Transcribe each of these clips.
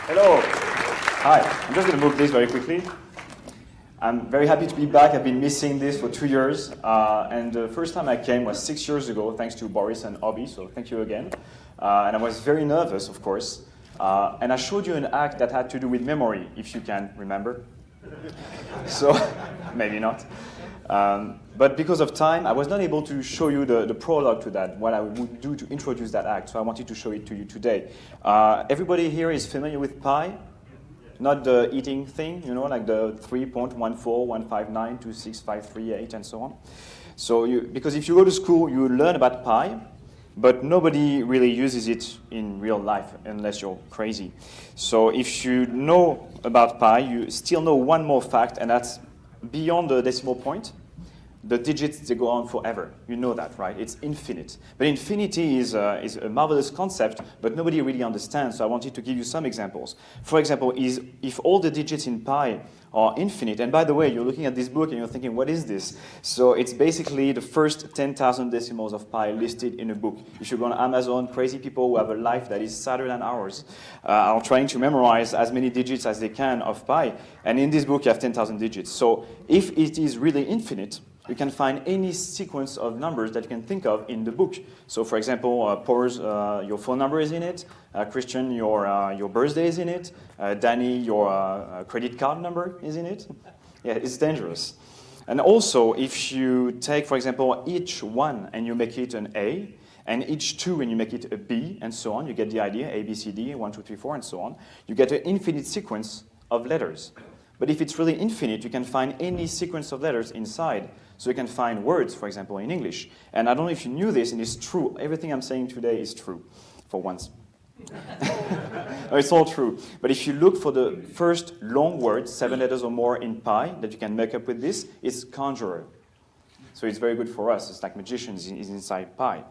Hello. Hi. I'm just going to move this very quickly. I'm very happy to be back. I've been missing this for 2 years. And the first time I came was 6 years ago, thanks to Boris and Obi, so thank you again. And I was very nervous, of course. And I showed you an act that had to do with memory, if you can remember. So, maybe not. But because of time, I was not able to show you the prologue to that, what I would do to introduce that act. So I wanted to show it to you today. Everybody here is familiar with pi? Not the eating thing, you know, like the 3.14159265338 and so on. So, because if you go to school, you learn about pi, but nobody really uses it in real life unless you're crazy. So if you know about pi, you still know one more fact, and that's beyond the decimal point. The digits, they go on forever. You know that, right? It's infinite. But infinity is a marvelous concept, but nobody really understands, so I wanted to give you some examples. For example, if all the digits in pi are infinite, and by the way, you're looking at this book and you're thinking, what is this? So it's basically the first 10,000 decimals of pi listed in a book. If you go on Amazon, crazy people who have a life that is sadder than ours are trying to memorize as many digits as they can of pi, and in this book you have 10,000 digits. So if it is really infinite, you can find any sequence of numbers that you can think of in the book. So, for example, Paul's, your phone number is in it. Christian, your birthday is in it. Danny, your credit card number is in it. Yeah, it's dangerous. And also, if you take, for example, each one and you make it an A, and each two and you make it a B, and so on, you get the idea, A, B, C, D, 1, 2, 3, 4, and so on. You get an infinite sequence of letters. But if it's really infinite, you can find any sequence of letters inside. So you can find words, for example, in English. And I don't know if you knew this, and it's true. Everything I'm saying today is true, for once. No, it's all true. But if you look for the first long word, 7 letters or more in pi, that you can make up with this, it's conjurer. So it's very good for us. It's like magicians is inside pi.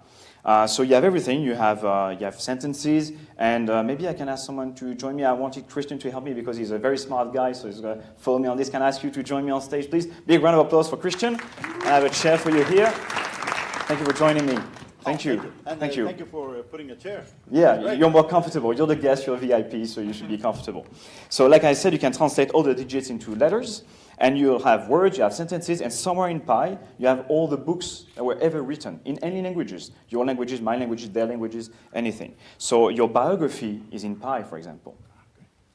So you have everything. You have sentences, and maybe I can ask someone to join me. I wanted Christian to help me because he's a very smart guy, so he's going to follow me on this. Can I ask you to join me on stage, please? Big round of applause for Christian. I have a chair for you here. Thank you for joining me. Thank you. Thank you. Thank you for putting a chair. Yeah, right. You're more comfortable. You're the guest, you're a VIP, so you should be comfortable. So like I said, you can translate all the digits into letters, and you'll have words, you have sentences, and somewhere in pi, you have all the books that were ever written in any languages. Your languages, my languages, their languages, anything. So your biography is in pi, for example.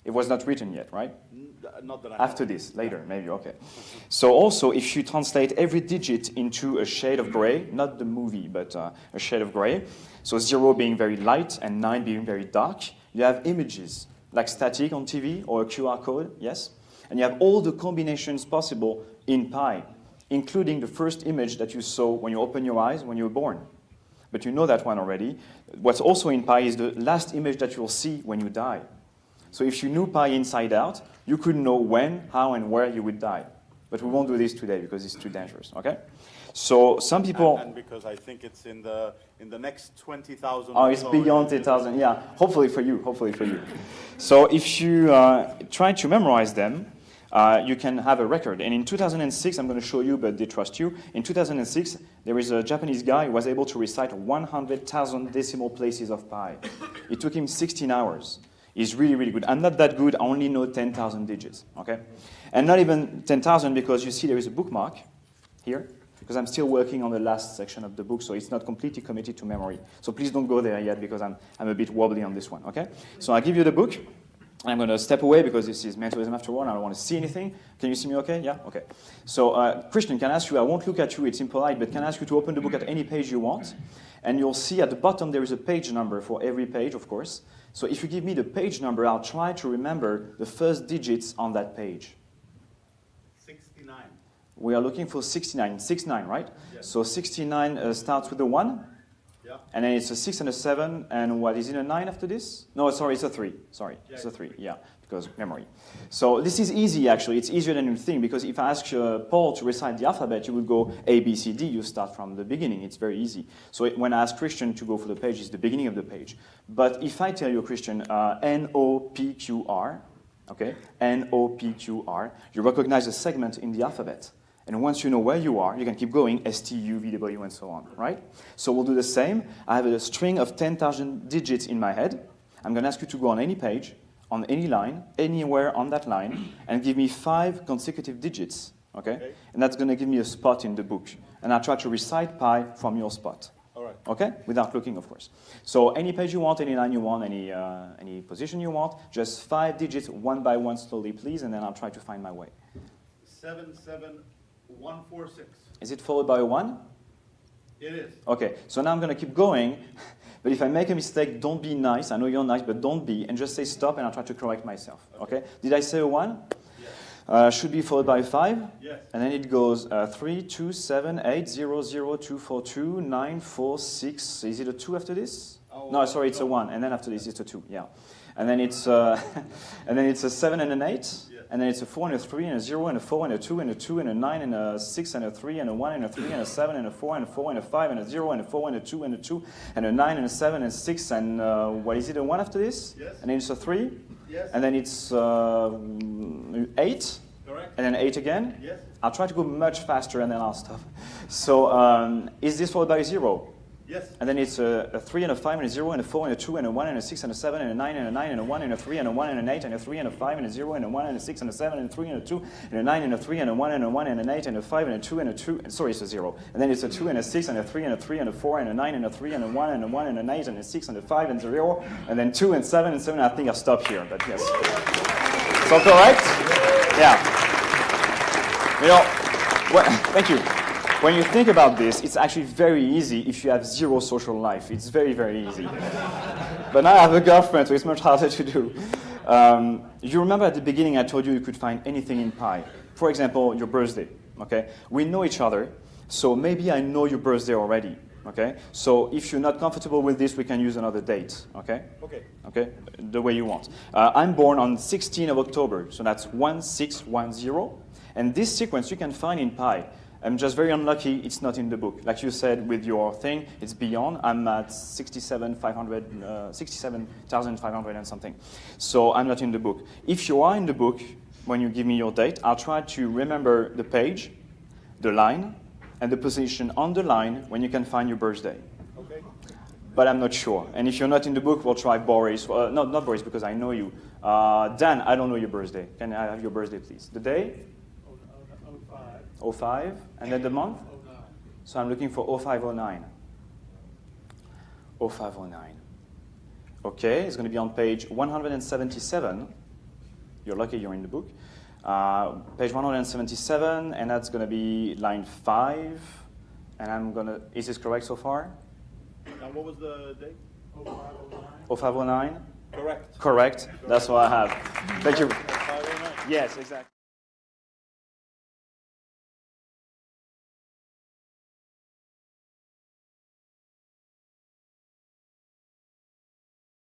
It was not written yet, right? Not that I After this, later, maybe, okay. So also, if you translate every digit into a shade of gray, not the movie, but a shade of gray, so 0 being very light and 9 being very dark, you have images, like static on TV or a QR code, yes? And you have all the combinations possible in pi, including the first image that you saw when you opened your eyes when you were born. But you know that one already. What's also in pi is the last image that you'll see when you die. So if you knew pi inside out, you could know when, how, and where you would die. But we won't do this today because it's too dangerous, okay? So some people... And because I think it's in the next 20,000... Oh, it's beyond 10,000, yeah. Hopefully for you. So if you try to memorize them, you can have a record. And in 2006, I'm going to show you, but they trust you. In 2006, there is a Japanese guy who was able to recite 100,000 decimal places of pi. It took him 16 hours. He's really, really good. I'm not that good. I only know 10,000 digits, okay? And not even 10,000 because you see there is a bookmark here because I'm still working on the last section of the book, so it's not completely committed to memory. So please don't go there yet because I'm a bit wobbly on this one, okay? So I'll give you the book. I'm going to step away because this is mentalism after all, and I don't want to see anything. Can you see me okay? Yeah? Okay. So Christian, can I ask you, I won't look at you, it's impolite, but can I ask you to open the book at any page you want? And you'll see at the bottom there is a page number for every page, of course. So if you give me the page number, I'll try to remember the first digits on that page. 69. We are looking for 69. 69, right? Yes. So 69 starts with a 1. Yeah. And then it's a 6 and a 7. And what, is it a 9 after this? No, sorry, it's a 3. Sorry, yeah, it's a 3. Yeah, because memory. So this is easy, actually. It's easier than you think, because if I ask Paul to recite the alphabet, you would go A, B, C, D. You start from the beginning. It's very easy. So when I ask Christian to go for the page, it's the beginning of the page. But if I tell you, Christian, N-O-P-Q-R, okay, N-O-P-Q-R, you recognize a segment in the alphabet. And once you know where you are, you can keep going, S-T-U, V-W, and so on, right? So we'll do the same. I have a string of 10,000 digits in my head. I'm going to ask you to go on any page, on any line, anywhere on that line, and give me 5 consecutive digits, okay? And that's going to give me a spot in the book. And I'll try to recite pi from your spot. All right. Okay? Without looking, of course. So any page you want, any line you want, any position you want, just 5 digits, one by one, slowly, please, and then I'll try to find my way. 77146. Is it followed by a 1? It is. Okay, so now I'm going to keep going, but if I make a mistake, don't be nice. I know you're nice, but don't be, and just say stop, and I'll try to correct myself. Okay? Did I say a 1? Yes. Should be followed by a 5? Yes. And then it goes 3, 2, 7, 8, 0, 0, 2, 4, 2, 9, 4, 6. Is it a 2 after this? Oh, no, sorry, it's a 1, and then after this it's a 2, yeah. And then it's and then it's a 7 and an 8, Yes. and then it's a 4 and a 3 and a 0 and a 4 and a 2 and a 2 and a 9 and a 6 and a 3 and a 1 and a 3 and a 7 and a 4 and a 4 and a 5 and a 0 and a 4 and a 2 and a 2 and a 9 and a 7 and 6 and what is it, a 1 after this? Yes. And then it's a 3? Yes. And then it's 8? Correct. And then 8 again? Yes. I'll try to go much faster and then I'll stop. So is this followed by a 0? Yes. And then it's a 3 and a 5 and a 0 and a 4 and a 2 and a 1 and a 6 and a 7 and a 9 and a 9 and a 1 and a 3 and a 1 and an 8 and a 3 and a 5 and a 0 and a 1 and a 6 and a 7 and a 3 and a 2 and a 9 and a 3 and a 1 and a 1 and an 8 and a 5 and a 2 and a 2. Sorry, it's a 0. And then it's a 2 and a 6 and a 3 and a 3 and a 4 and a 9 and a 3 and a 1 and a 1 and an 8 and a 6 and a 5 and 0. And then 2 and 7 and 7. I think I'll stop here, but yes. So correct? Yeah. You know, thank you. When you think about this, it's actually very easy if you have 0 social life. It's very, very easy. But now I have a girlfriend, so it's much harder to do. You remember at the beginning I told you could find anything in pi. For example, your birthday. Okay? We know each other, so maybe I know your birthday already. Okay? So if you're not comfortable with this, we can use another date. Okay? Okay. Okay? The way you want. I'm born on 16th of October, so that's 1610. And this sequence you can find in pi. I'm just very unlucky it's not in the book. Like you said with your thing, it's beyond. I'm at 67,500 and something. So I'm not in the book. If you are in the book, when you give me your date, I'll try to remember the page, the line, and the position on the line when you can find your birthday. Okay. But I'm not sure. And if you're not in the book, we'll try Boris. Not Boris, because I know you. Dan, I don't know your birthday. Can I have your birthday, please? The day? 05, and then the month? 09. So I'm looking for 0509. 0509. Okay, it's going to be on page 177. You're lucky you're in the book. Page 177, and that's going to be line 5. And I'm going to, is this correct so far? And what was the date? 0509. 0509? Correct. Correct. That's what I have. Thank you. 509. Yes, exactly.